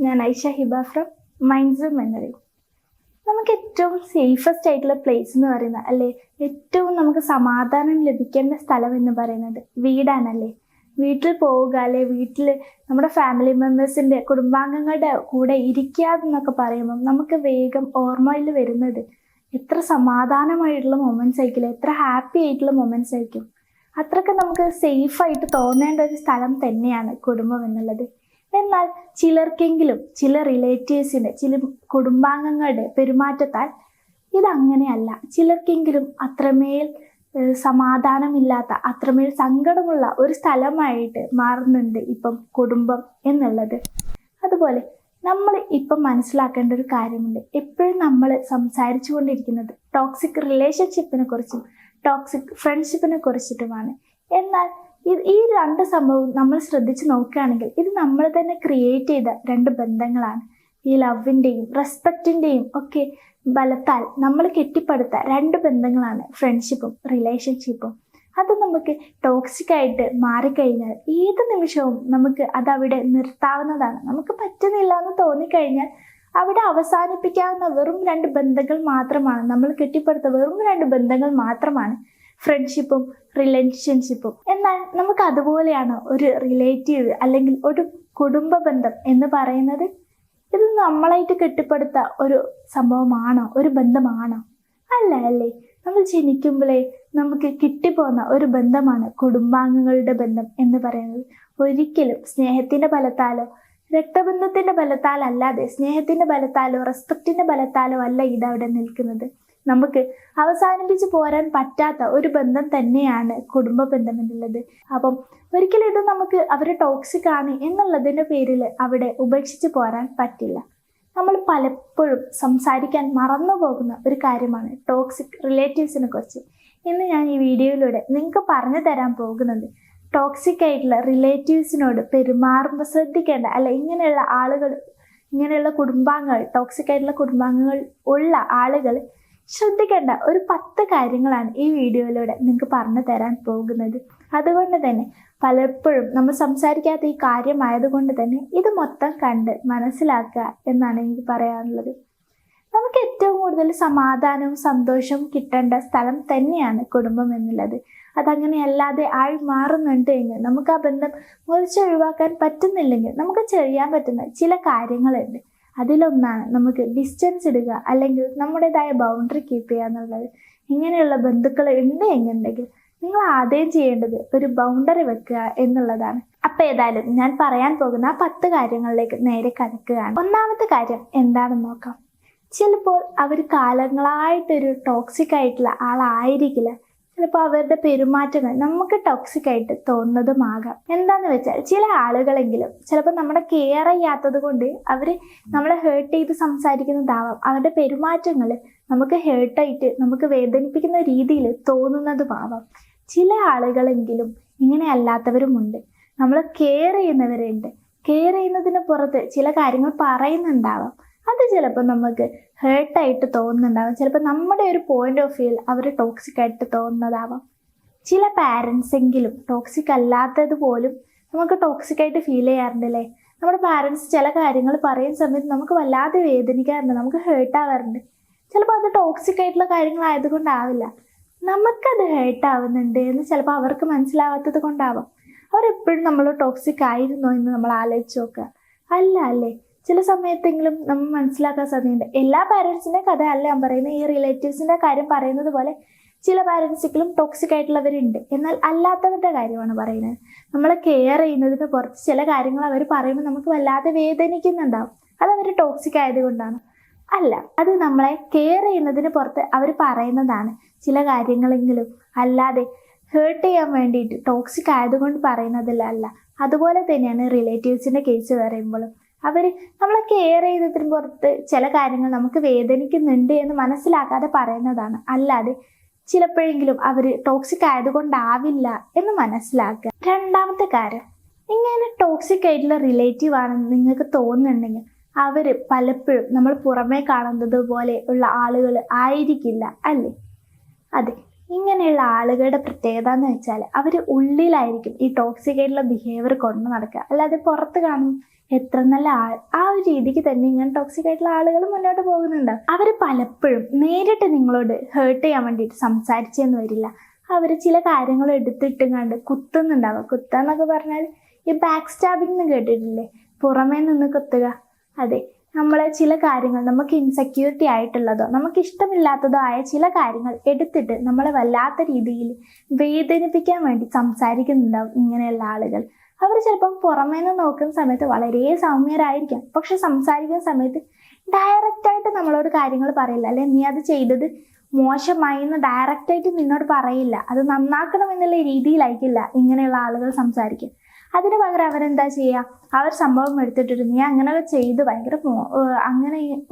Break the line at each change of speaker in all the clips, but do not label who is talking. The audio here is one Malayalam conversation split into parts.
ഞാൻ Aisha Hiba from minds memory. നമുക്ക് ഏറ്റവും സേഫസ്റ്റ് ആയിട്ടുള്ള പ്ലേസ് എന്ന് പറയുന്നത്, അല്ലെ, ഏറ്റവും നമുക്ക് സമാധാനം ലഭിക്കേണ്ട സ്ഥലം എന്ന് പറയുന്നത് വീടാണല്ലേ. വീട്ടിൽ പോവുക, അല്ലെ വീട്ടിൽ നമ്മുടെ ഫാമിലി മെമ്പേഴ്സിൻ്റെ കുടുംബാംഗങ്ങളുടെ കൂടെ ഇരിക്കുക എന്നൊക്കെ പറയുമ്പം നമുക്ക് വേഗം ഓർമ്മയിൽ വരുന്നത് എത്ര സമാധാനമായിട്ടുള്ള മൊമെൻറ്റ്സ് ആയിരിക്കില്ല, എത്ര ഹാപ്പി ആയിട്ടുള്ള മൊമെൻറ്റ്സ് ആയിരിക്കും. അത്രയ്ക്ക് നമുക്ക് സേഫായിട്ട് തോന്നേണ്ട ഒരു സ്ഥലം തന്നെയാണ് കുടുംബം എന്നുള്ളത്. എന്നാൽ ചിലർക്കെങ്കിലും, ചില റിലേറ്റീവ്സിൻ്റെ, ചില കുടുംബാംഗങ്ങളുടെ പെരുമാറ്റത്താൽ ഇതങ്ങനെയല്ല. ചിലർക്കെങ്കിലും അത്രമേൽ സമാധാനമില്ലാത്ത, അത്രമേൽ സങ്കടമുള്ള ഒരു സ്ഥലമായിട്ട് മാറുന്നുണ്ട് ഇപ്പം കുടുംബം എന്നുള്ളത്. അതുപോലെ നമ്മൾ ഇപ്പം മനസ്സിലാക്കേണ്ട ഒരു കാര്യമുണ്ട്. എപ്പോഴും നമ്മൾ സംസാരിച്ചു കൊണ്ടിരിക്കുന്നത് ടോക്സിക് റിലേഷൻഷിപ്പിനെ കുറിച്ചും ടോക്സിക് ഫ്രണ്ട്ഷിപ്പിനെ കുറിച്ചിട്ടുമാണ്. എന്നാൽ ഈ രണ്ട് സംഭവവും നമ്മൾ ശ്രദ്ധിച്ച് നോക്കുകയാണെങ്കിൽ ഇത് നമ്മൾ തന്നെ ക്രിയേറ്റ് ചെയ്ത രണ്ട് ബന്ധങ്ങളാണ്. ഈ ലവിൻ്റെയും റെസ്പെക്റ്റിൻ്റെയും ഒക്കെ ബലത്താൽ നമ്മൾ കെട്ടിപ്പടുത്ത രണ്ട് ബന്ധങ്ങളാണ് ഫ്രണ്ട്ഷിപ്പും റിലേഷൻഷിപ്പും. അത് നമുക്ക് ടോക്സിക് ആയിട്ട് മാറിക്കഴിഞ്ഞാൽ ഏത് നിമിഷവും നമുക്ക് അതവിടെ നിർത്താവുന്നതാണ്. നമുക്ക് പറ്റുന്നില്ല എന്ന് തോന്നിക്കഴിഞ്ഞാൽ അവിടെ അവസാനിപ്പിക്കാവുന്ന വെറും രണ്ട് ബന്ധങ്ങൾ മാത്രമാണ്, നമ്മൾ കെട്ടിപ്പടുത്ത വെറും രണ്ട് ബന്ധങ്ങൾ മാത്രമാണ് ഫ്രണ്ട്ഷിപ്പും റിലേഷൻഷിപ്പും. എന്നാൽ നമുക്ക് അതുപോലെയാണ് ഒരു റിലേറ്റീവ് അല്ലെങ്കിൽ ഒരു കുടുംബ ബന്ധം എന്ന് പറയുന്നത്. ഇത് നമ്മളായിട്ട് കെട്ടിപ്പടുത്ത ഒരു സംഭവമാണോ, ഒരു ബന്ധമാണോ? അല്ല, അല്ലേ. നമ്മൾ ജനിക്കുമ്പോഴേ നമുക്ക് കിട്ടിപ്പോകുന്ന ഒരു ബന്ധമാണ് കുടുംബാംഗങ്ങളുടെ ബന്ധം എന്ന് പറയുന്നത്. ഒരിക്കലും സ്നേഹത്തിൻ്റെ ബലത്താലോ രക്തബന്ധത്തിൻ്റെ ബലത്താലല്ലാതെ, സ്നേഹത്തിൻ്റെ ബലത്താലോ റെസ്പെക്റ്റിൻ്റെ ബലത്താലോ അല്ല ഇതവിടെ നിൽക്കുന്നത്. നമുക്ക് അവസാനിപ്പിച്ച് പോരാൻ പറ്റാത്ത ഒരു ബന്ധം തന്നെയാണ് കുടുംബ ബന്ധം എന്നുള്ളത്. അപ്പം ഒരിക്കലും ഇത് നമുക്ക് അവർ ടോക്സിക് ആണ് എന്നുള്ളതിൻ്റെ പേരിൽ അവിടെ ഉപേക്ഷിച്ച് പോരാൻ പറ്റില്ല. നമ്മൾ പലപ്പോഴും സംസാരിക്കാൻ മറന്നു പോകുന്ന ഒരു കാര്യമാണ് ടോക്സിക് റിലേറ്റീവ്സിനെ കുറിച്ച്. ഇന്ന് ഞാൻ ഈ വീഡിയോയിലൂടെ നിങ്ങൾക്ക് പറഞ്ഞു തരാൻ പോകുന്നത് ടോക്സിക് ആയിട്ടുള്ള റിലേറ്റീവ്സിനോട് പെരുമാറുമ്പോൾ ശ്രദ്ധിക്കേണ്ട, അല്ല ഇങ്ങനെയുള്ള ആളുകൾ, ഇങ്ങനെയുള്ള കുടുംബാംഗങ്ങൾ, ടോക്സിക് ആയിട്ടുള്ള കുടുംബാംഗങ്ങൾ ഉള്ള ആളുകൾ ശ്രദ്ധിക്കേണ്ട ഒരു 10 കാര്യങ്ങളാണ് ഈ വീഡിയോയിലൂടെ നിങ്ങൾക്ക് പറഞ്ഞു തരാൻ പോകുന്നത്. അതുകൊണ്ട് തന്നെ പലപ്പോഴും നമ്മൾ സംസാരിക്കാത്ത ഈ കാര്യമായതുകൊണ്ട് തന്നെ ഇത് മൊത്തം കണ്ട് മനസ്സിലാക്കുക എന്നാണ് എനിക്ക് പറയാനുള്ളത്. നമുക്ക് ഏറ്റവും കൂടുതൽ സമാധാനവും സന്തോഷവും കിട്ടേണ്ട സ്ഥലം തന്നെയാണ് കുടുംബം എന്നുള്ളത്. അതങ്ങനെയല്ലാതെ ആയി മാറുന്നുണ്ട് എങ്കിൽ, നമുക്ക് ആ ബന്ധം മുറിച്ചൊഴിവാക്കാൻ പറ്റുന്നില്ലെങ്കിൽ നമുക്ക് ചെയ്യാൻ പറ്റുന്ന ചില കാര്യങ്ങളുണ്ട്. അതിലൊന്നാണ് നമുക്ക് ഡിസ്റ്റൻസ് ഇടുക, അല്ലെങ്കിൽ നമ്മുടേതായ ബൗണ്ടറി കീപ്പ് ചെയ്യുക എന്നുള്ളത്. ഇങ്ങനെയുള്ള ബന്ധുക്കൾ ഉണ്ട് എന്നുണ്ടെങ്കിൽ നിങ്ങൾ ആദ്യം ചെയ്യേണ്ടത് ഒരു ബൗണ്ടറി വെക്കുക എന്നുള്ളതാണ്. അപ്പം ഏതായാലും ഞാൻ പറയാൻ പോകുന്ന ആ 10 കാര്യങ്ങളിലേക്ക് നേരെ കടക്കുകയാണ്. ഒന്നാമത്തെ കാര്യം എന്താണെന്ന് നോക്കാം. ചിലപ്പോൾ അവർ കാലങ്ങളായിട്ടൊരു ടോക്സിക് ആയിട്ടുള്ള ആളായിരിക്കില്ല. ചിലപ്പോൾ അവരുടെ പെരുമാറ്റങ്ങൾ നമുക്ക് ടോക്സിക് ആയിട്ട് തോന്നുന്നതുമാകാം. എന്താന്ന് വെച്ചാൽ ചില ആളുകളെങ്കിലും ചിലപ്പോൾ നമ്മുടെ കെയർ ചെയ്യാത്തത് കൊണ്ട് അവർ നമ്മളെ ഹേർട്ട് ചെയ്ത് സംസാരിക്കുന്നതാവാം. അവരുടെ പെരുമാറ്റങ്ങൾ നമുക്ക് ഹേർട്ടായിട്ട്, നമുക്ക് വേദനിപ്പിക്കുന്ന രീതിയിൽ തോന്നുന്നതുമാവാം. ചില ആളുകളെങ്കിലും ഇങ്ങനെ അല്ലാത്തവരുമുണ്ട്. നമ്മൾ കെയർ ചെയ്യുന്നവരുണ്ട്. കെയർ ചെയ്യുന്നതിന് പുറത്ത് ചില കാര്യങ്ങൾ പറയുന്നുണ്ടാവാം. അത് ചിലപ്പോൾ നമുക്ക് ഹേർട്ടായിട്ട് തോന്നുന്നുണ്ടാവാം. ചിലപ്പോൾ നമ്മുടെ ഒരു പോയിന്റ് ഓഫ് വ്യൂവിൽ അവർ ടോക്സിക് ആയിട്ട് തോന്നുന്നതാവാം. ചില പാരൻസ് എങ്കിലും ടോക്സിക് അല്ലാത്തത് പോലും നമുക്ക് ടോക്സിക് ആയിട്ട് ഫീൽ ചെയ്യാറുണ്ടല്ലേ. നമ്മുടെ പാരൻസ് ചില കാര്യങ്ങൾ പറയുന്ന സമയത്ത് നമുക്ക് വല്ലാതെ വേദനിക്കാറുണ്ട്, നമുക്ക് ഹേർട്ടാവാറുണ്ട്. ചിലപ്പോൾ അത് ടോക്സിക് ആയിട്ടുള്ള കാര്യങ്ങളായതുകൊണ്ടാവില്ല, നമുക്കത് ഹേർട്ടാവുന്നുണ്ട് എന്ന് ചിലപ്പോൾ അവർക്ക് മനസ്സിലാവാത്തത് കൊണ്ടാവാം. അവരെപ്പോഴും നമ്മൾ ടോക്സിക് ആയിരുന്നോ എന്ന് നമ്മൾ ആലോചിച്ച് നോക്കുക. അല്ല, അല്ലേ. ചില സമയത്തെങ്കിലും നമ്മൾ മനസ്സിലാക്കാൻ സാധ്യതയുണ്ട്. എല്ലാ പാരൻസിൻ്റെ കഥ അല്ല ഞാൻ പറയുന്നത്. ഈ റിലേറ്റീവ്സിൻ്റെ കാര്യം പറയുന്നത് പോലെ ചില പാരൻസിലും ടോക്സിക് ആയിട്ടുള്ളവരുണ്ട്. എന്നാൽ അല്ലാത്തവരുടെ കാര്യമാണ് പറയുന്നത്. നമ്മളെ കെയർ ചെയ്യുന്നതിന് പുറത്ത് ചില കാര്യങ്ങൾ അവർ പറയുമ്പോൾ നമുക്ക് വല്ലാതെ വേദനിക്കുന്നുണ്ടാവും. അത് അവർ ടോക്സിക് ആയതുകൊണ്ടാണ്. അല്ല, അത് നമ്മളെ കെയർ ചെയ്യുന്നതിന് പുറത്ത് അവർ പറയുന്നതാണ്. ചില കാര്യങ്ങളെങ്കിലും അല്ലാതെ ഹേർട്ട് ചെയ്യാൻ വേണ്ടിയിട്ട് ടോക്സിക് ആയതുകൊണ്ട് പറയുന്നതല്ല. അല്ല, അതുപോലെ തന്നെയാണ് റിലേറ്റീവ്സിൻ്റെ കേസ് പറയുമ്പോഴും. അവർ നമ്മളെ കെയർ ചെയ്യുന്നതിന് പുറത്ത് ചില കാര്യങ്ങൾ നമുക്ക് വേദനിക്കുന്നുണ്ട് എന്ന് മനസ്സിലാക്കാതെ പറയുന്നതാണ്. അല്ലാതെ ചിലപ്പോഴെങ്കിലും അവർ ടോക്സിക് ആയതുകൊണ്ടാവില്ല എന്ന് മനസ്സിലാക്കുക. രണ്ടാമത്തെ കാര്യം, ഇങ്ങനെ ടോക്സിക് ആയിട്ടുള്ള റിലേറ്റീവ് ആണെന്ന് നിങ്ങൾക്ക് തോന്നുന്നുണ്ടെങ്കിൽ അവർ പലപ്പോഴും നമ്മൾ പുറമേ കാണുന്നത് പോലെ ഉള്ള ആളുകൾ ആയിരിക്കില്ല, അല്ലേ? അതെ, ഇങ്ങനെയുള്ള ആളുകളുടെ പ്രത്യേകത എന്ന് വെച്ചാൽ അവർ ഉള്ളിലായിരിക്കും ഈ ടോക്സിക് ആയിട്ടുള്ള ബിഹേവിയർ കൊണ്ട് നടക്കുക. അല്ലാതെ പുറത്ത് കാണും എത്ര നല്ല ആൾ, ആ ഒരു രീതിക്ക് തന്നെ ഇങ്ങനെ ടോക്സിക് ആയിട്ടുള്ള ആളുകൾ മുന്നോട്ട് പോകുന്നുണ്ട്. അവർ പലപ്പോഴും നേരിട്ട് നിങ്ങളോട് ഹേർട്ട് ചെയ്യാൻ വേണ്ടിയിട്ട് സംസാരിച്ചെന്ന് വരില്ല. അവർ ചില കാര്യങ്ങൾ എടുത്തിട്ടും കണ്ട് കുത്തുന്നുണ്ടാവുക. കുത്താന്നൊക്കെ പറഞ്ഞാൽ ഈ ബാക്ക് സ്റ്റാബിംഗ് എന്ന് കേട്ടിട്ടില്ലേ, പുറമേ നിന്ന് കുത്തുക. അതെ, നമ്മളെ ചില കാര്യങ്ങൾ നമുക്ക് ഇൻസെക്യൂരിറ്റി ആയിട്ടുള്ളതോ നമുക്ക് ഇഷ്ടമില്ലാത്തതോ ആയ ചില കാര്യങ്ങൾ എടുത്തിട്ട് നമ്മളെ വല്ലാത്ത രീതിയിൽ വേദനിപ്പിക്കാൻ വേണ്ടി സംസാരിക്കുന്നുണ്ടാവും ഇങ്ങനെയുള്ള ആളുകൾ. അവർ ചിലപ്പം പുറമേ നിന്ന് നോക്കുന്ന സമയത്ത് വളരെ സൗമ്യരായിരിക്കാം, പക്ഷെ സംസാരിക്കുന്ന സമയത്ത് ഡയറക്റ്റായിട്ട് നമ്മളോട് കാര്യങ്ങൾ പറയില്ല. അല്ലെ നീ അത് ചെയ്തത് മോശമായി എന്ന് ഡയറക്റ്റായിട്ട് നിന്നോട് പറയില്ല. അത് നന്നാക്കണം എന്നുള്ള രീതിയിലായിരിക്കില്ല ഇങ്ങനെയുള്ള ആളുകൾ സംസാരിക്കും. അതിന് പകരം അവരെന്താ ചെയ്യുക, അവർ സംഭവം എടുത്തിട്ടിട്ട് നീ അങ്ങനെയൊക്കെ ചെയ്ത്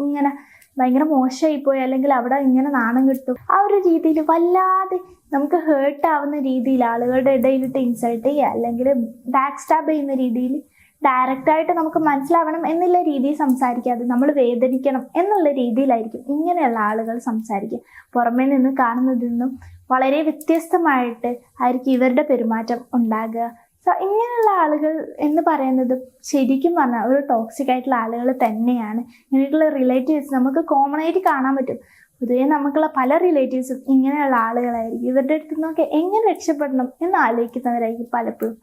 ഇങ്ങനെ ഭയങ്കര മോശമായിപ്പോയി, അല്ലെങ്കിൽ അവിടെ ഇങ്ങനെ നാണം കിട്ടും, ആ ഒരു രീതിയിൽ വല്ലാതെ നമുക്ക് ഹേർട്ട് ആവുന്ന രീതിയിൽ ആളുകളുടെ ഇടയിലിട്ട് ഇൻസൾട്ട് ചെയ്യുക, അല്ലെങ്കിൽ ബാക്ക് സ്റ്റാബ് ചെയ്യുന്ന രീതിയിൽ ഡയറക്റ്റായിട്ട് നമുക്ക് മനസ്സിലാവണം എന്നുള്ള രീതിയിൽ സംസാരിക്കാതെ നമ്മൾ വേദനിക്കണം എന്നുള്ള രീതിയിലായിരിക്കും ഇങ്ങനെയുള്ള ആളുകൾ സംസാരിക്കുക. പുറമേ നിന്ന് കാണുന്നതിൽ നിന്നും വളരെ വ്യത്യസ്തമായിട്ട് ആയിരിക്കും ഇവരുടെ പെരുമാറ്റം ഉണ്ടാകുക. സോ ഇങ്ങനെയുള്ള ആളുകൾ എന്ന് പറയുന്നത് ശരിക്കും പറഞ്ഞാൽ ഒരു ടോക്സിക് ആയിട്ടുള്ള ആളുകൾ തന്നെയാണ്. ഇങ്ങനെയുള്ള റിലേറ്റീവ്സ് നമുക്ക് കോമൺ ആയിട്ട് കാണാൻ പറ്റും. പൊതുവേ നമുക്കുള്ള പല റിലേറ്റീവ്സും ഇങ്ങനെയുള്ള ആളുകളായിരിക്കും. ഇവരുടെ അടുത്ത് നിന്നൊക്കെ എങ്ങനെ രക്ഷപ്പെടണം എന്ന് ആലോചിക്കുന്നവരായിരിക്കും പലപ്പോഴും.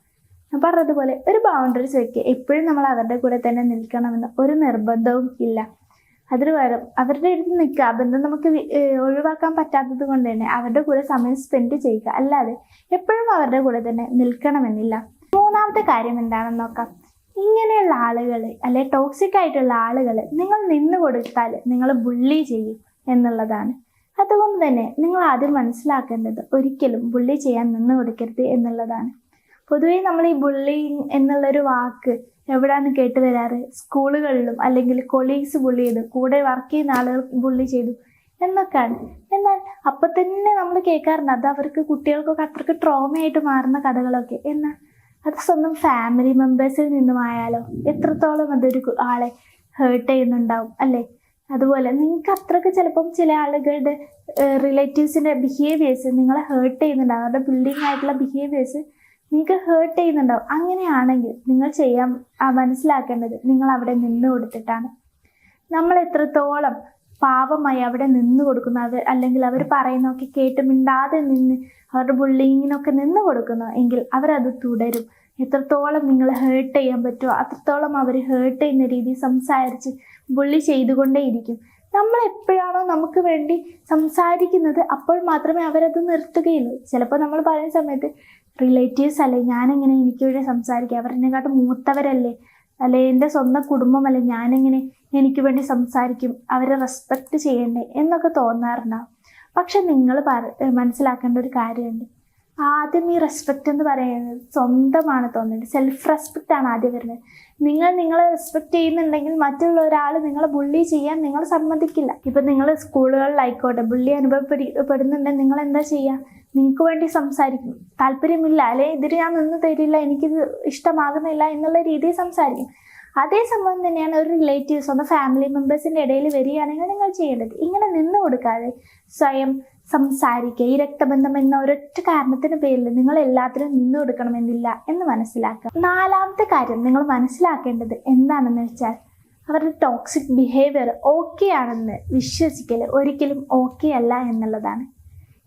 ഞാൻ പറഞ്ഞതുപോലെ ഒരു ബൗണ്ടറീസ് വെക്കുക. എപ്പോഴും നമ്മൾ അവരുടെ കൂടെ തന്നെ നിൽക്കണമെന്ന് ഒരു നിർബന്ധവും ഇല്ല. അതിന് പകരം അവരുടെ അടുത്ത് നിൽക്കുക. ആ ബന്ധം നമുക്ക് ഒഴിവാക്കാൻ പറ്റാത്തത് കൊണ്ട് തന്നെ അവരുടെ കൂടെ സമയം സ്പെൻഡ് ചെയ്യുക, അല്ലാതെ എപ്പോഴും അവരുടെ കൂടെ തന്നെ നിൽക്കണമെന്നില്ല. മൂന്നാമത്തെ കാര്യം എന്താണെന്ന് നോക്കാം. ഇങ്ങനെയുള്ള ആളുകൾ അല്ലെ ടോക്സിക് ആയിട്ടുള്ള ആളുകൾ നിങ്ങൾ നിന്ന് കൊടുത്താൽ നിങ്ങൾ ബുള്ളി ചെയ്യും എന്നുള്ളതാണ്. അതുകൊണ്ട് തന്നെ നിങ്ങൾ ആദ്യം മനസ്സിലാക്കേണ്ടത് ഒരിക്കലും ബുള്ളി ചെയ്യാൻ നിന്ന് കൊടുക്കരുത് എന്നുള്ളതാണ്. പൊതുവേ നമ്മൾ ഈ ബുള്ളിങ് എന്നുള്ളൊരു വാക്ക് എവിടെയാണ് കേട്ട് വരാറ്? സ്കൂളുകളിലും അല്ലെങ്കിൽ കൊളീഗ്സ് ബുള്ളി ചെയ്തു, കൂടെ വർക്ക് ചെയ്യുന്ന ആളുകൾ ബുള്ളി ചെയ്തു എന്നൊക്കെയാണ്. എന്നാൽ അപ്പം തന്നെ നമ്മൾ കേൾക്കാറുണ്ട് അത് അവർക്ക് കുട്ടികൾക്കൊക്കെ അത്രയ്ക്ക് ട്രോമയായിട്ട് മാറുന്ന കഥകളൊക്കെ. എന്നാൽ അത് സ്വന്തം ഫാമിലി മെമ്പേഴ്സിൽ നിന്നുമായാലോ എത്രത്തോളം അതൊരു ആളെ ഹേർട്ട് ചെയ്യുന്നുണ്ടാവും അല്ലേ? അതുപോലെ നിങ്ങൾക്ക് അത്രയ്ക്ക് ചിലപ്പം ചില ആളുകളുടെ റിലേറ്റീവ്സിൻ്റെ ബിഹേവിയേഴ്സ് നിങ്ങളെ ഹേർട്ട് ചെയ്യുന്നുണ്ടാവും. അവരുടെ ബിൽഡിംഗ് ആയിട്ടുള്ള ബിഹേവിയേഴ്സ് നിങ്ങൾക്ക് ഹേർട്ട് ചെയ്യുന്നുണ്ടാവും. അങ്ങനെയാണെങ്കിൽ നിങ്ങൾ മനസ്സിലാക്കേണ്ടത് നിങ്ങൾ അവിടെ നിന്ന് കൊടുത്തിട്ടാണ്. നമ്മൾ എത്രത്തോളം പാവമായി അവിടെ നിന്ന് കൊടുക്കുന്നു, അല്ലെങ്കിൽ അവർ പറയുന്നതൊക്കെ കേട്ട് മിണ്ടാതെ നിന്ന് അവരുടെ ബുള്ളിങ്ങിനൊക്കെ നിന്ന് കൊടുക്കുന്നു എങ്കിൽ അവരത് തുടരും. എത്രത്തോളം നിങ്ങൾ ഹേർട്ട് ചെയ്യാൻ പറ്റുമോ അത്രത്തോളം അവർ ഹേർട്ട് ചെയ്യുന്ന രീതിയിൽ സംസാരിച്ച് ബുള്ളി ചെയ്തുകൊണ്ടേയിരിക്കും. നമ്മൾ എപ്പോഴാണോ നമുക്ക് വേണ്ടി സംസാരിക്കുന്നത് അപ്പോൾ മാത്രമേ അവരത് നിർത്തുകയുള്ളൂ. ചിലപ്പോൾ നമ്മൾ പറയുന്ന സമയത്ത് റിലേറ്റീവ്സ് അല്ലേ, ഞാനെങ്ങനെ എനിക്ക് വേണ്ടി സംസാരിക്കുക, അവരെന്നെക്കാട്ടും മൂത്തവരല്ലേ, അല്ലെ എൻ്റെ സ്വന്തം കുടുംബമല്ലേ, ഞാനെങ്ങനെ എനിക്ക് വേണ്ടി സംസാരിക്കും, അവരെ റെസ്പെക്റ്റ് ചെയ്യണ്ടേ എന്നൊക്കെ തോന്നാറുണ്ടാവും. പക്ഷെ നിങ്ങൾ മനസ്സിലാക്കേണ്ട ഒരു കാര്യമുണ്ട്. ആദ്യം ഈ റെസ്പെക്റ്റ് എന്ന് പറയുന്നത് സ്വന്തമാണ് തോന്നുന്നത്. സെൽഫ് റെസ്പെക്റ്റ് ആണ് ആദ്യം വരുന്നത്. നിങ്ങളെ റെസ്പെക്റ്റ് ചെയ്യുന്നുണ്ടെങ്കിൽ മറ്റുള്ള ഒരാൾ നിങ്ങളെ ബുള്ളി ചെയ്യാൻ നിങ്ങൾ സമ്മതിക്കില്ല. ഇപ്പം നിങ്ങൾ സ്കൂളുകളിലായിക്കോട്ടെ ബുള്ളി അനുഭവപ്പെടുന്നുണ്ടെങ്കിൽ നിങ്ങൾ എന്താ ചെയ്യുക? നിങ്ങൾക്ക് വേണ്ടി സംസാരിക്കും. താല്പര്യമില്ല അല്ലെ, ഇതിന് ഞാൻ നിന്ന് തരില്ല, എനിക്കിത് ഇഷ്ടമാകുന്നില്ല എന്നുള്ള രീതിയിൽ സംസാരിക്കും. അതേ സംഭവം തന്നെയാണ് ഒരു റിലേറ്റീവ്സ് ഒന്ന് ഫാമിലി മെമ്പേഴ്സിൻ്റെ ഇടയിൽ വരികയാണെങ്കിൽ നിങ്ങൾ ചെയ്യേണ്ടത്. ഇങ്ങനെ നിന്ന് കൊടുക്കാതെ സ്വയം സംസാരിക്കുക. ഈ രക്തബന്ധം എന്ന ഒരൊറ്റ കാരണത്തിന് പേരിൽ നിങ്ങൾ എല്ലാത്തിനും നിന്ന് കൊടുക്കണമെന്നില്ല എന്ന് മനസ്സിലാക്കുക. നാലാമത്തെ കാര്യം നിങ്ങൾ മനസ്സിലാക്കേണ്ടത് എന്താണെന്ന് വെച്ചാൽ അവരുടെ ടോക്സിക് ബിഹേവിയർ ഓക്കെ ആണെന്ന് വിശ്വസിക്കൽ ഒരിക്കലും ഓക്കെ അല്ല എന്നുള്ളതാണ്.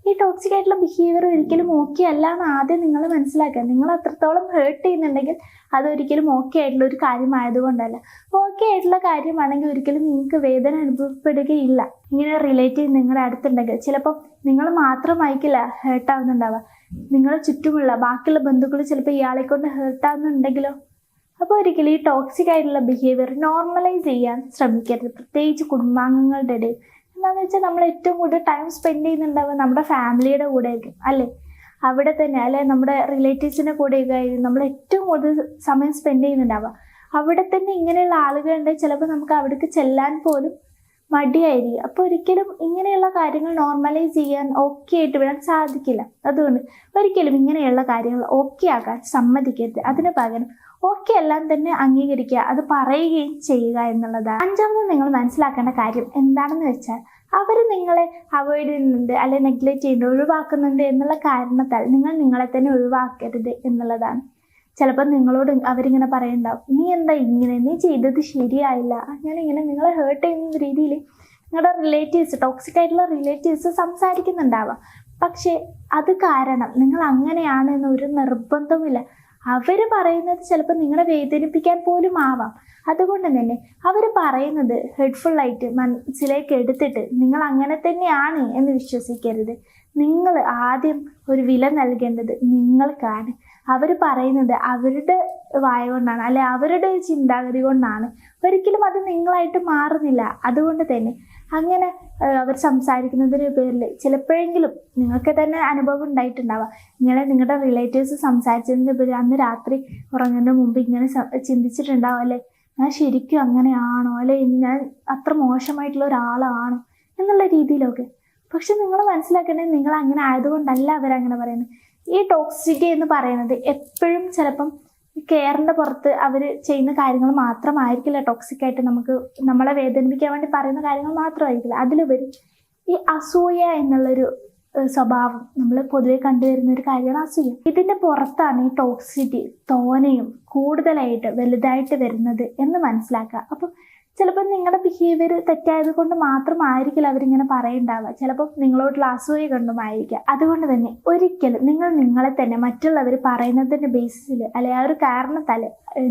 ഈ ടോക്സിക് ആയിട്ടുള്ള ബിഹേവിയർ ഒരിക്കലും ഓക്കെ അല്ല എന്ന് ആദ്യം നിങ്ങൾ മനസ്സിലാക്കുക. നിങ്ങൾ അത്രത്തോളം ഹേർട്ട് ചെയ്യുന്നുണ്ടെങ്കിൽ അതൊരിക്കലും ഓക്കെ ആയിട്ടുള്ള ഒരു കാര്യമായതുകൊണ്ടല്ല. ഓക്കെ ആയിട്ടുള്ള കാര്യമാണെങ്കിൽ ഒരിക്കലും നിങ്ങൾക്ക് വേദന അനുഭവപ്പെടുകയില്ല. ഇങ്ങനെ റിലേറ്റീവ് നിങ്ങളുടെ അടുത്തുണ്ടെങ്കിൽ ചിലപ്പം നിങ്ങൾ മാത്രമായിരിക്കില്ല ഹേർട്ടാവുന്നുണ്ടാവുക, നിങ്ങളുടെ ചുറ്റുമുള്ള ബാക്കിയുള്ള ബന്ധുക്കൾ ചിലപ്പോൾ ഇയാളെ കൊണ്ട് ഹേർട്ടാവുന്നുണ്ടെങ്കിലോ. അപ്പോൾ ഒരിക്കലും ഈ ടോക്സിക് ആയിട്ടുള്ള ബിഹേവിയർ നോർമലൈസ് ചെയ്യാൻ ശ്രമിക്കരുത്, പ്രത്യേകിച്ച് കുടുംബാംഗങ്ങളുടെ ഇടയിൽ. എന്താണെന്ന് വെച്ചാൽ നമ്മൾ ഏറ്റവും കൂടുതൽ ടൈം സ്പെൻഡ് ചെയ്യുന്നുണ്ടാവുക നമ്മുടെ ഫാമിലിയുടെ കൂടെ ആയിരിക്കും അല്ലേ, അവിടെ തന്നെ അല്ലെ നമ്മുടെ റിലേറ്റീവ്സിൻ്റെ കൂടെയൊക്കെ ആയിരിക്കും നമ്മൾ ഏറ്റവും കൂടുതൽ സമയം സ്പെൻഡ് ചെയ്യുന്നുണ്ടാവുക. അവിടെ തന്നെ ഇങ്ങനെയുള്ള ആളുകളുണ്ടെങ്കിൽ ചിലപ്പോൾ നമുക്ക് അവിടേക്ക് ചെല്ലാൻ പോലും മടിയായിരിക്കും. അപ്പോൾ ഒരിക്കലും ഇങ്ങനെയുള്ള കാര്യങ്ങൾ നോർമലൈസ് ചെയ്യാൻ ഓക്കെ ആയിട്ട് വിടാൻ സാധിക്കില്ല. അതുകൊണ്ട് ഒരിക്കലും ഇങ്ങനെയുള്ള കാര്യങ്ങൾ ഓക്കെ ആക്കാൻ സമ്മതിക്കരുത്. അതിന് പകരം ഓക്കെ എല്ലാം തന്നെ അംഗീകരിക്കുക, അത് പറയുകയും ചെയ്യുക എന്നുള്ളതാണ്. അഞ്ചാമത് നിങ്ങൾ മനസ്സിലാക്കേണ്ട കാര്യം എന്താണെന്ന് വെച്ചാൽ അവർ നിങ്ങളെ അവോയ്ഡ് ചെയ്യുന്നുണ്ട് അല്ലെ നെഗ്ലക്റ്റ് ചെയ്യുന്നുണ്ട്, ഒഴിവാക്കുന്നുണ്ട് എന്നുള്ള കാരണത്താൽ നിങ്ങൾ നിങ്ങളെ തന്നെ ഒഴിവാക്കരുത് എന്നുള്ളതാണ്. ചിലപ്പോൾ നിങ്ങളോട് അവരിങ്ങനെ പറയുന്നുണ്ടാവും, നീ എന്താ ഇങ്ങനെ, നീ ചെയ്തത് ശരിയായില്ല, അങ്ങനെ ഇങ്ങനെ നിങ്ങളെ ഹേർട്ട് ചെയ്യുന്ന രീതിയിൽ നിങ്ങളുടെ റിലേറ്റീവ്സ്, ടോക്സിക് ആയിട്ടുള്ള റിലേറ്റീവ്സ് സംസാരിക്കുന്നുണ്ടാവാം. പക്ഷെ അത് കാരണം നിങ്ങൾ അങ്ങനെയാണ് എന്ന് ഒരു നിർബന്ധവുമില്ല. അവർ പറയുന്നത് ചിലപ്പോൾ നിങ്ങളെ വേദനിപ്പിക്കാൻ പോലും ആവാം. അതുകൊണ്ട് തന്നെ അവർ പറയുന്നത് ഹെഡ്ഫുള്ളായിട്ട് മനസ്സിലേക്ക് എടുത്തിട്ട് നിങ്ങൾ അങ്ങനെ തന്നെയാണ് എന്ന് വിശ്വസിക്കരുത്. നിങ്ങൾ ആദ്യം ഒരു വില നൽകേണ്ടത് നിങ്ങൾക്കാണ്. അവർ പറയുന്നത് അവരുടെ വായ കൊണ്ടാണ്, അല്ലെ അവരുടെ ഒരു ചിന്താഗതി കൊണ്ടാണ്. ഒരിക്കലും അത് നിങ്ങളായിട്ട് മാറുന്നില്ല. അതുകൊണ്ട് തന്നെ അങ്ങനെ അവർ സംസാരിക്കുന്നതിന് പേരിൽ ചിലപ്പോഴെങ്കിലും നിങ്ങൾക്ക് തന്നെ അനുഭവം ഉണ്ടായിട്ടുണ്ടാവാം. ഇങ്ങനെ നിങ്ങളുടെ റിലേറ്റീവ്സ് സംസാരിച്ചതിൻ്റെ പേരിൽ അന്ന് രാത്രി ഉറങ്ങുന്നതിന് മുമ്പ് ഇങ്ങനെ ചിന്തിച്ചിട്ടുണ്ടാവും, അല്ലെ ഞാൻ ശരിക്കും അങ്ങനെയാണോ, അല്ലെ ഞാൻ അത്ര മോശമായിട്ടുള്ള ഒരാളാണോ എന്നുള്ള രീതിയിലൊക്കെ. പക്ഷെ നിങ്ങൾ മനസ്സിലാക്കേണ്ടത് നിങ്ങൾ അങ്ങനെ ആയതുകൊണ്ടല്ല അവരങ്ങനെ പറയുന്നത്. ഈ ടോക്സിറ്റി എന്ന് പറയുന്നത് എപ്പോഴും ചിലപ്പം കെയറിൻ്റെ പുറത്ത് അവർ ചെയ്യുന്ന കാര്യങ്ങൾ മാത്രമായിരിക്കില്ല ടോക്സിക് ആയിട്ട് നമ്മളെ വേദനിപ്പിക്കാൻ വേണ്ടി പറയുന്ന കാര്യങ്ങൾ മാത്രമായിരിക്കില്ല. അതിലുപരി ഈ അസൂയ എന്നുള്ളൊരു സ്വഭാവം നമ്മൾ പൊതുവെ കണ്ടുവരുന്ന ഒരു കാര്യമാണ് അസൂയ. ഇതിൻ്റെ പുറത്താണ് ഈ ടോക്സിറ്റി തോനെയും കൂടുതലായിട്ട് വലുതായിട്ട് വരുന്നത് എന്ന് മനസ്സിലാക്കുക. അപ്പം ചിലപ്പോൾ നിങ്ങളുടെ ബിഹേവിയർ തെറ്റായത് കൊണ്ട് മാത്രമായിരിക്കില്ല അവരിങ്ങനെ പറയുണ്ടാവുക. ചിലപ്പോൾ നിങ്ങളോടുള്ള അസൂയ കൊണ്ടുമായിരിക്കാം. അതുകൊണ്ട് തന്നെ ഒരിക്കലും നിങ്ങൾ നിങ്ങളെ തന്നെ മറ്റുള്ളവർ പറയുന്നതിൻ്റെ ബേസിസിൽ അല്ലെ ആ ഒരു കാരണത്താൽ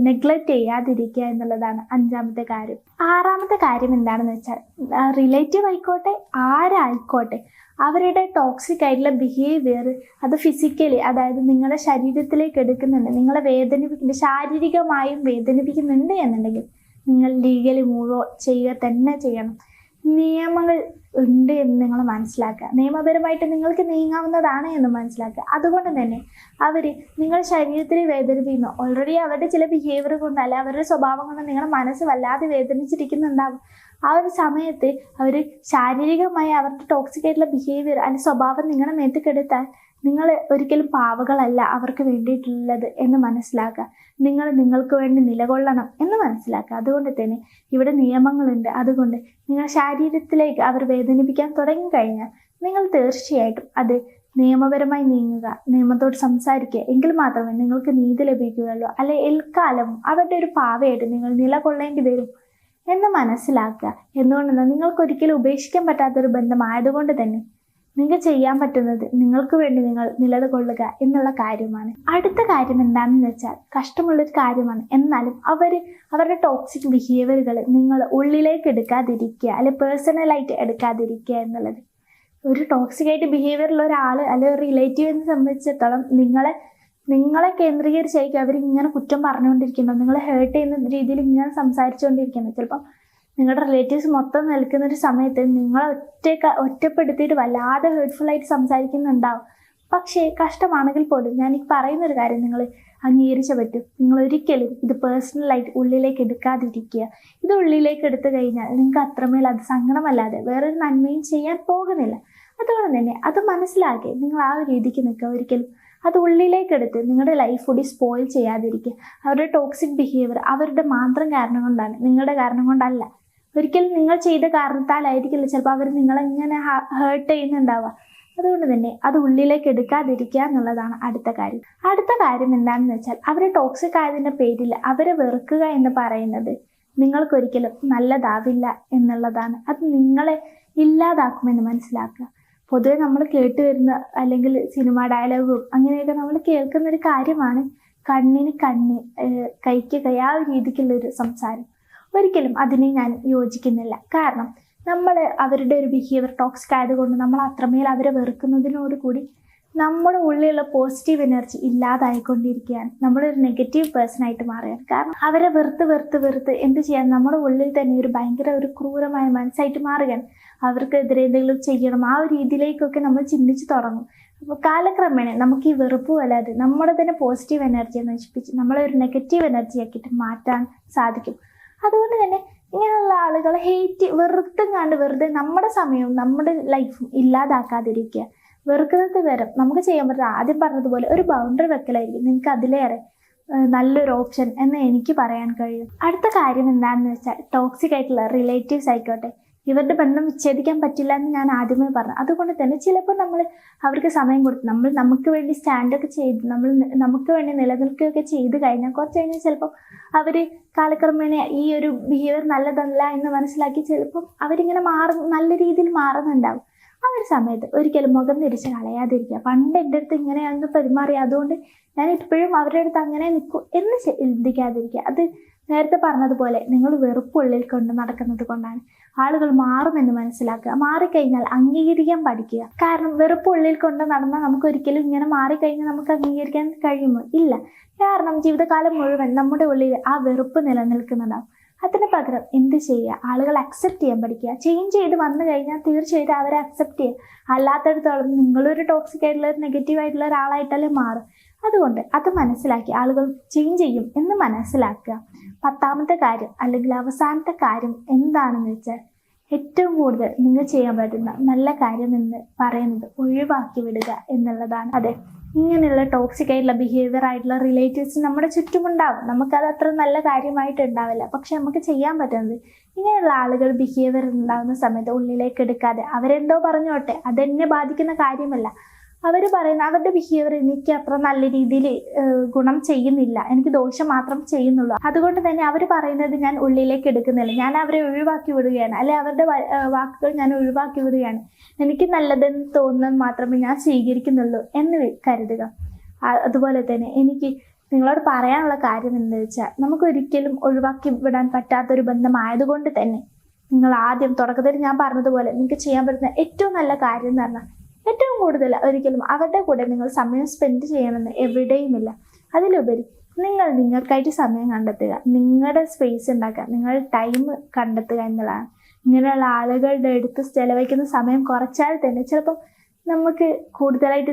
നെഗ്ലക്റ്റ് ചെയ്യാതിരിക്കുക എന്നുള്ളതാണ് 5ാമത്തെ കാര്യം. 6ാമത്തെ കാര്യം എന്താണെന്ന് വെച്ചാൽ റിലേറ്റീവ് ആയിക്കോട്ടെ ആരായിക്കോട്ടെ അവരുടെ ടോക്സിക് ആയിട്ടുള്ള ബിഹേവിയർ അത് ഫിസിക്കലി, അതായത് നിങ്ങളുടെ ശരീരത്തിലേക്ക് എടുക്കുന്നുണ്ട്, നിങ്ങളെ വേദനിപ്പിക്കുന്നുണ്ട്, ശാരീരികമായും വേദനിപ്പിക്കുന്നുണ്ട് എന്നുണ്ടെങ്കിൽ നിങ്ങൾ ലീഗലി മൂവ് ചെയ്യുക തന്നെ ചെയ്യണം. നിയമങ്ങൾ ഉണ്ട് എന്ന് നിങ്ങൾ മനസ്സിലാക്കുക. നിയമപരമായിട്ട് നിങ്ങൾക്ക് നീങ്ങാവുന്നതാണ് എന്ന് മനസ്സിലാക്കുക. അതുകൊണ്ട് തന്നെ അവർ നിങ്ങളുടെ ശരീരത്തിൽ വേദനിപ്പിക്കുന്നു. ഓൾറെഡി അവരുടെ ചില ബിഹേവിയർ കൊണ്ട് അല്ല അവരുടെ സ്വഭാവം കൊണ്ട് നിങ്ങളുടെ മനസ്സ് വല്ലാതെ വേദനിച്ചിരിക്കുന്നുണ്ടാവും. ആ ഒരു സമയത്ത് അവർ ശാരീരികമായി അവരുടെ ടോക്സിക് ആയിട്ടുള്ള ബിഹേവിയർ അല്ലെങ്കിൽ സ്വഭാവം നിങ്ങളുടെ മേത്തേക്കെടുത്താൽ നിങ്ങൾ ഒരിക്കലും പാവകളല്ല അവർക്ക് വേണ്ടിയിട്ടുള്ളത് എന്ന് മനസ്സിലാക്കുക. നിങ്ങൾ നിങ്ങൾക്ക് വേണ്ടി നിലകൊള്ളണം എന്ന് മനസ്സിലാക്കുക. അതുകൊണ്ട് തന്നെ ഇവിടെ നിയമങ്ങളുണ്ട്. അതുകൊണ്ട് നിങ്ങൾ ശരീരത്തിലേക്ക് അവർ വേദനിപ്പിക്കാൻ തുടങ്ങിക്കഴിഞ്ഞാൽ നിങ്ങൾ തീർച്ചയായിട്ടും അത് നിയമപരമായി നീങ്ങുക, നിയമത്തോട് സംസാരിക്കുക. എങ്കിൽ മാത്രമേ നിങ്ങൾക്ക് നീതി ലഭിക്കുകയുള്ളൂ. അല്ലെ എൽക്കാലവും അവരുടെ ഒരു പാവയായിട്ട് നിങ്ങൾ നിലകൊള്ളേണ്ടി വരും എന്ന് മനസ്സിലാക്കുക. എന്തുകൊണ്ടെന്നാൽ നിങ്ങൾക്കൊരിക്കലും ഉപേക്ഷിക്കാൻ പറ്റാത്തൊരു ബന്ധമായതുകൊണ്ട് തന്നെ നിങ്ങൾക്ക് ചെയ്യാൻ പറ്റുന്നത് നിങ്ങൾക്ക് വേണ്ടി നിങ്ങൾ നിലകൊള്ളുക എന്നുള്ള കാര്യമാണ്. അടുത്ത കാര്യം എന്താണെന്ന് വെച്ചാൽ കഷ്ടമുള്ളൊരു കാര്യമാണ്. എന്നാലും അവരുടെ ടോക്സിക് ബിഹേവിയറുകൾ നിങ്ങൾ ഉള്ളിലേക്ക് എടുക്കാതിരിക്കുക, അല്ലെ പേഴ്സണലായിട്ട് എടുക്കാതിരിക്കുക എന്നുള്ളത്. ഒരു ടോക്സിക് ആയിട്ട് ബിഹേവിയർ ഉള്ള ഒരാൾ അല്ലെ ഒരു റിലേറ്റീവിനെ സംബന്ധിച്ചിടത്തോളം നിങ്ങളെ കേന്ദ്രീകരിച്ചായിരിക്കും അവരിങ്ങനെ കുറ്റം പറഞ്ഞുകൊണ്ടിരിക്കണം, നിങ്ങളെ ഹേർട്ട് ചെയ്യുന്ന രീതിയിൽ ഇങ്ങനെ സംസാരിച്ചുകൊണ്ടിരിക്കണം. ചിലപ്പം നിങ്ങളുടെ റിലേറ്റീവ്സ് മൊത്തം നിൽക്കുന്ന ഒരു സമയത്ത് നിങ്ങളെ ഒറ്റപ്പെടുത്തിയിട്ട് വല്ലാതെ ഹേർട്ട്ഫുള്ളായിട്ട് സംസാരിക്കുന്നുണ്ടാവും. പക്ഷേ കഷ്ടമാണെങ്കിൽ പോലും ഞാൻ ഈ പറയുന്നൊരു കാര്യം നിങ്ങൾ അംഗീകരിച്ചേ പറ്റും. നിങ്ങൾ ഒരിക്കലും ഇത് പേഴ്സണലായിട്ട് ഉള്ളിലേക്ക് എടുക്കാതിരിക്കുക. ഇത് ഉള്ളിലേക്ക് എടുത്തു കഴിഞ്ഞാൽ നിങ്ങൾക്ക് അത്രമേൽ അത് സങ്കടമല്ലാതെ വേറൊരു നന്മയും ചെയ്യാൻ പോകുന്നില്ല. അതുകൊണ്ട് തന്നെ അത് മനസ്സിലാക്കി നിങ്ങൾ ആ ഒരു രീതിക്ക് നിൽക്കുക. ഒരിക്കലും അത് ഉള്ളിലേക്ക് എടുത്ത് നിങ്ങളുടെ ലൈഫ് കൂടി സ്പോയിൽ ചെയ്യാതിരിക്കുക. അവരുടെ ടോക്സിക് ബിഹേവിയർ അവരുടെ മാത്രം കാരണം കൊണ്ടാണ്, നിങ്ങളുടെ കാരണം കൊണ്ടല്ല. ഒരിക്കലും നിങ്ങൾ ചെയ്ത കാരണത്താലായിരിക്കില്ല ചിലപ്പോൾ അവർ നിങ്ങളെങ്ങനെ ഹേർട്ട് ചെയ്യുന്നുണ്ടാവുക. അതുകൊണ്ട് തന്നെ അത് ഉള്ളിലേക്ക് എടുക്കാതിരിക്കുക എന്നുള്ളതാണ് അടുത്ത കാര്യം. അടുത്ത കാര്യം എന്താണെന്ന് വെച്ചാൽ അവരെ ടോക്സിക് ആയതിൻ്റെ പേരിൽ അവരെ വെറുക്കുക എന്ന് പറയുന്നത് നിങ്ങൾക്കൊരിക്കലും നല്ലതാവില്ല എന്നുള്ളതാണ്. അത് നിങ്ങളെ ഇല്ലാതാക്കുമെന്ന് മനസ്സിലാക്കുക. പൊതുവെ നമ്മൾ കേട്ടുവരുന്ന അല്ലെങ്കിൽ സിനിമ ഡയലോഗും അങ്ങനെയൊക്കെ നമ്മൾ കേൾക്കുന്നൊരു കാര്യമാണ് കണ്ണിന് കണ്ണ് കൈക്ക് കൈ, ആ ഒരു രീതിക്കുള്ളൊരു സംസാരം. ഒരിക്കലും അതിനെ ഞാൻ യോജിക്കുന്നില്ല. കാരണം നമ്മൾ അവരുടെ ഒരു ബിഹേവിയർ ടോക്സിക് ആയതുകൊണ്ട് നമ്മൾ അത്രമേൽ അവരെ വെറുക്കുന്നതിനോട് കൂടി നമ്മുടെ ഉള്ളിലുള്ള പോസിറ്റീവ് എനർജി ഇല്ലാതായിക്കൊണ്ടിരിക്കുകയാണ്. നമ്മളൊരു നെഗറ്റീവ് പേഴ്സൺ ആയിട്ട് മാറുകയാണ്. കാരണം അവരെ വെറുത്ത് എന്ത് ചെയ്യാൻ നമ്മുടെ ഉള്ളിൽ തന്നെ ഒരു ഭയങ്കര ഒരു ക്രൂരമായ മനസ്സായിട്ട് മാറുകയാണ്. അവർക്കെതിരെ എന്തെങ്കിലും ചെയ്യണം ആ ഒരു രീതിയിലേക്കൊക്കെ നമ്മൾ ചിന്തിച്ച് തുടങ്ങും. അപ്പോൾ കാലക്രമേണ നമുക്ക് ഈ വെറുപ്പ് വല്ലാതെ നമ്മുടെ തന്നെ പോസിറ്റീവ് എനർജിയെ നശിപ്പിച്ച് നമ്മളെ ഒരു നെഗറ്റീവ് എനർജി ആക്കിയിട്ട് മാറ്റാൻ സാധിക്കും. അതുകൊണ്ട് തന്നെ ഇങ്ങനെയുള്ള ആളുകളെ വെറുത്തും കണ്ട് വെറുതെ നമ്മുടെ സമയവും നമ്മുടെ ലൈഫും ഇല്ലാതാക്കാതിരിക്കുക. വെറുക്കുന്നത് വരും നമുക്ക് ചെയ്യാൻ പറ്റുന്ന ആദ്യം പറഞ്ഞതുപോലെ ഒരു ബൗണ്ടറി വെക്കലായിരിക്കും നിങ്ങൾക്ക് അതിലേറെ നല്ലൊരു ഓപ്ഷൻ എന്ന് എനിക്ക് പറയാൻ കഴിയും. അടുത്ത കാര്യം എന്താണെന്ന് വെച്ചാൽ ടോക്സിക് ആയിട്ടുള്ള റിലേറ്റീവ്സ് ആയിക്കോട്ടെ ഇവരുടെ ബന്ധം വിച്ഛേദിക്കാൻ പറ്റില്ല എന്ന് ഞാൻ ആദ്യമേ പറഞ്ഞു. അതുകൊണ്ട് തന്നെ ചിലപ്പോൾ നമ്മൾ അവർക്ക് സമയം കൊടുത്ത് നമ്മൾ നമുക്ക് വേണ്ടി സ്റ്റാൻഡൊക്കെ ചെയ്ത് നമുക്ക് വേണ്ടി നിലനിൽക്കുകയൊക്കെ ചെയ്ത് കഴിഞ്ഞാൽ കുറച്ച് കഴിഞ്ഞാൽ ചിലപ്പോൾ അവർ കാലക്രമേണ ഈ ഒരു ബിഹേവിയർ നല്ലതല്ല എന്ന് മനസ്സിലാക്കി ചിലപ്പം അവരിങ്ങനെ നല്ല രീതിയിൽ മാറുന്നുണ്ടാവും. ആ ഒരു സമയത്ത് ഒരിക്കലും മുഖം തിരിച്ച് കളയാതിരിക്കുക. പണ്ട് എൻ്റെ അടുത്ത് ഇങ്ങനെയാണെന്ന് പെരുമാറി, അതുകൊണ്ട് ഞാൻ ഇപ്പോഴും അവരുടെ അടുത്ത് അങ്ങനെ നിൽക്കും എന്ന് ചിന്തിക്കാതിരിക്കുക. അത് നേരത്തെ പറഞ്ഞതുപോലെ നിങ്ങൾ വെറുപ്പുള്ളിൽ കൊണ്ട് നടക്കുന്നത് കൊണ്ടാണ്. ആളുകൾ മാറുമെന്ന് മനസ്സിലാക്കുക. മാറിക്കഴിഞ്ഞാൽ അംഗീകരിക്കാൻ പഠിക്കുക. കാരണം വെറുപ്പുള്ളിൽ കൊണ്ട് നടന്നാൽ നമുക്ക് ഒരിക്കലും ഇങ്ങനെ മാറിക്കഴിഞ്ഞാൽ നമുക്ക് അംഗീകരിക്കാൻ കഴിയുമോ? ഇല്ല. കാരണം ജീവിതകാലം മുഴുവൻ നമ്മുടെ ഉള്ളിൽ ആ വെറുപ്പ് നിലനിൽക്കുന്നുണ്ടാവും. അതിന് പകരം എന്ത് ചെയ്യുക? ആളുകൾ അക്സെപ്റ്റ് ചെയ്യാൻ പഠിക്കുക. ചേഞ്ച് ചെയ്ത് വന്നു കഴിഞ്ഞാൽ തീർച്ചയായിട്ടും അവരെ അക്സെപ്റ്റ് ചെയ്യുക. അല്ലാത്തടത്തോളം നിങ്ങളൊരു ടോക്സിക് ആയിട്ടുള്ള ഒരു നെഗറ്റീവ് ആയിട്ടുള്ള ഒരാളായിട്ടല്ലേ മാറും. അതുകൊണ്ട് അത് മനസ്സിലാക്കി ആളുകൾ ചേഞ്ച് ചെയ്യും എന്ന് മനസ്സിലാക്കുക. 10ാമത്തെ കാര്യം അല്ലെങ്കിൽ അവസാനത്തെ കാര്യം എന്താണെന്ന് വെച്ചാൽ, ഏറ്റവും കൂടുതൽ നിങ്ങൾ ചെയ്യാൻ പറ്റുന്ന നല്ല കാര്യം എന്ന് പറയുന്നത് ഒഴിവാക്കി വിടുക എന്നുള്ളതാണ്. അതെ, ഇങ്ങനെയുള്ള ടോക്സിക് ആയിട്ടുള്ള ബിഹേവിയർ ആയിട്ടുള്ള റിലേറ്റീവ്സ് നമ്മുടെ ചുറ്റുമുണ്ടാവും. നമുക്കത് അത്ര നല്ല കാര്യമായിട്ട് ഉണ്ടാവില്ല. പക്ഷെ നമുക്ക് ചെയ്യാൻ പറ്റുന്നത് ഇങ്ങനെയുള്ള ആളുകൾ ബിഹേവിയർ ഉണ്ടാകുന്ന സമയത്ത് ഉള്ളിലേക്ക് എടുക്കാതെ അവരെന്തോ പറഞ്ഞോട്ടെ, അതെന്നെ ബാധിക്കുന്ന കാര്യമല്ല. അവർ പറയുന്ന അവരുടെ ബിഹേവിയർ എനിക്ക് അത്ര നല്ല രീതിയിൽ ഗുണം ചെയ്യുന്നില്ല, എനിക്ക് ദോഷം മാത്രം ചെയ്യുന്നുള്ളൂ. അതുകൊണ്ട് തന്നെ അവർ പറയുന്നത് ഞാൻ ഉള്ളിലേക്ക് എടുക്കുന്നില്ല, ഞാൻ അവരെ ഒഴിവാക്കി വിടുകയാണ്, അല്ലെ അവരുടെ വാക്കുകൾ ഞാൻ ഒഴിവാക്കി വിടുകയാണ്, എനിക്ക് നല്ലതെന്ന് തോന്നുന്നത് മാത്രമേ ഞാൻ സ്വീകരിക്കുന്നുള്ളൂ എന്ന് കരുതുക. അതുപോലെ തന്നെ എനിക്ക് നിങ്ങളോട് പറയാനുള്ള കാര്യം എന്താ വെച്ചാൽ, നമുക്കൊരിക്കലും ഒഴിവാക്കി വിടാൻ പറ്റാത്തൊരു ബന്ധമായതുകൊണ്ട് തന്നെ നിങ്ങൾ ആദ്യം തുടക്കത്തിൽ ഞാൻ പറഞ്ഞതുപോലെ നിങ്ങൾക്ക് ചെയ്യാൻ പറ്റുന്ന ഏറ്റവും നല്ല കാര്യം എന്ന് പറഞ്ഞാൽ, ഏറ്റവും കൂടുതൽ ഒരിക്കലും അവരുടെ കൂടെ നിങ്ങൾ സമയം സ്പെൻഡ് ചെയ്യണമെന്ന് എവിടെയുമില്ല. അതിലുപരി നിങ്ങൾക്കായിട്ട് സമയം കണ്ടെത്തുക, നിങ്ങളുടെ സ്പേസ് ഉണ്ടാക്കുക, നിങ്ങളുടെ ടൈം കണ്ടെത്തുക എന്നുള്ളതാണ്. ഇങ്ങനെയുള്ള ആളുകളുടെ അടുത്ത് ചെലവഴിക്കുന്ന സമയം കുറച്ചാൽ തന്നെ ചിലപ്പം നമുക്ക് കൂടുതലായിട്ട്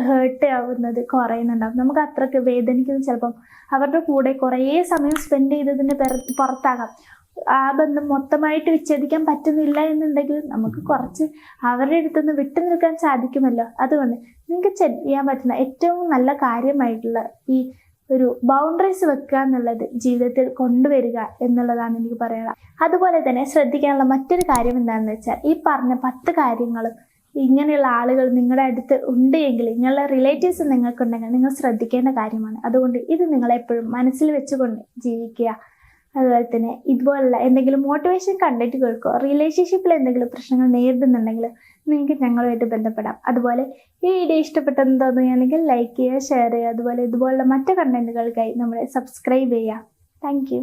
ഹേർട്ട് ആവുന്നത് കുറയുന്നുണ്ടാവും. നമുക്ക് അത്രയ്ക്ക് വേദനിക്കുന്നത് ചിലപ്പം അവരുടെ കൂടെ കുറേ സമയം സ്പെൻഡ് ചെയ്തതിൻ്റെ പുറത്താകാം. ആ ബന്ധം മൊത്തമായിട്ട് വിച്ഛേദിക്കാൻ പറ്റുന്നില്ല എന്നുണ്ടെങ്കിൽ നമുക്ക് കുറച്ച് അവരുടെ അടുത്തുനിന്ന് വിട്ടു നിൽക്കാൻ സാധിക്കുമല്ലോ. അതുകൊണ്ട് നിങ്ങൾക്ക് ചെയ്യാൻ പറ്റുന്ന ഏറ്റവും നല്ല കാര്യമായിട്ടുള്ള ഈ ഒരു ബൗണ്ടറീസ് വെക്കുക എന്നുള്ളത് ജീവിതത്തിൽ കൊണ്ടുവരിക എന്നുള്ളതാണ് എനിക്ക് പറയാനുള്ളത്. അതുപോലെ തന്നെ ശ്രദ്ധിക്കാനുള്ള മറ്റൊരു കാര്യം എന്താണെന്ന് വെച്ചാൽ, ഈ പറഞ്ഞ 10 കാര്യങ്ങളും ഇങ്ങനെയുള്ള ആളുകൾ നിങ്ങളുടെ അടുത്ത് ഉണ്ട് എങ്കിൽ, നിങ്ങളുടെ റിലേറ്റീവ്സ് നിങ്ങൾക്കുണ്ടെങ്കിൽ നിങ്ങൾ ശ്രദ്ധിക്കേണ്ട കാര്യമാണ്. അതുകൊണ്ട് ഇത് നിങ്ങളെപ്പോഴും മനസ്സിൽ വെച്ചുകൊണ്ട് ജീവിക്കുക. അതുപോലെ തന്നെ ഇതുപോലുള്ള എന്തെങ്കിലും മോട്ടിവേഷൻ കണ്ടിട്ട് കേൾക്കുക. റിലേഷൻഷിപ്പിൽ എന്തെങ്കിലും പ്രശ്നങ്ങൾ നേരിടുന്നുണ്ടെങ്കിൽ നിങ്ങൾക്ക് ഞങ്ങളുമായിട്ട് ബന്ധപ്പെടാം. അതുപോലെ ഈ വീഡിയോ ഇഷ്ടപ്പെട്ടെന്ന് തോന്നുകയാണെങ്കിൽ ലൈക്ക് ചെയ്യുക, ഷെയർ ചെയ്യുക. അതുപോലെ ഇതുപോലുള്ള മറ്റു കണ്ടന്റുകൾക്കായി നമ്മളെ സബ്സ്ക്രൈബ് ചെയ്യുക. Thank you.